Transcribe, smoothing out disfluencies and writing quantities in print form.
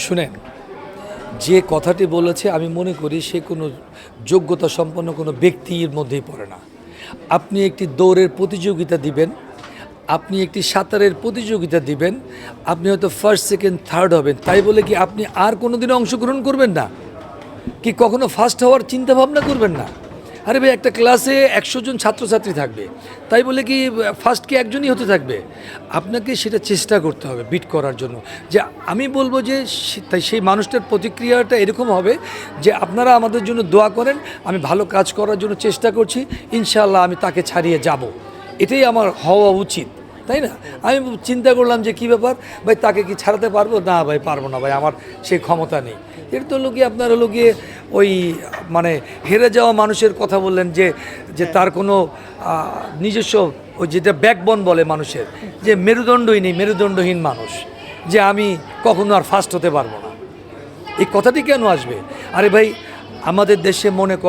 শুনেন, যে কথাটি বলেছে আমি মনে করি সে কোনো যোগ্যতা সম্পন্ন কোনো ব্যক্তির মধ্যেই পড়ে না। আপনি একটি দৌড়ের প্রতিযোগিতা দিবেন, আপনি একটি সাঁতারের প্রতিযোগিতা দিবেন, আপনি হয়তো ফার্স্ট সেকেন্ড থার্ড হবেন, তাই বলে কি আপনি আর কোনো দিনও অংশগ্রহণ করবেন না? কি কখনো ফার্স্ট হওয়ার চিন্তা ভাবনা করবেন না? আরে ভাই, একটা ক্লাসে 100 জন ছাত্রছাত্রী থাকবে, তাই বলে কি ফার্স্ট কি একজনই হতে থাকবে? আপনাকে সেটা চেষ্টা করতে হবে বিট করার জন্য। যে আমি বলবো যে তাই সেই মানুষটার প্রতিক্রিয়াটা এরকম হবে যে আপনারা আমাদের জন্য দোয়া করেন, আমি ভালো কাজ করার জন্য চেষ্টা করছি, ইনশাআল্লাহ আমি তাকে ছাড়িয়ে যাব, এটাই আমার হওয়া উচিত, তাই না? আমি চিন্তা করলাম যে কী ব্যাপার ভাই, তাকে কি ছাড়াতে পারবো? না ভাই, পারবো না ভাই, আমার সেই ক্ষমতা নেই। এর তো হলো গিয়ে আপনার হলো গিয়ে ওই মানে হেরে যাওয়া মানুষের কথা বললেন যে যে তার কোনো নিজস্ব ওই যেটা ব্যাকবোন বলে মানুষের, যে মেরুদণ্ডই নেই, মেরুদণ্ডহীন মানুষ, যে আমি কখনো আর ফার্স্ট হতে পারবো না। এই কথাটি কেন আসবে? আরে ভাই, আমাদের দেশে মনে করে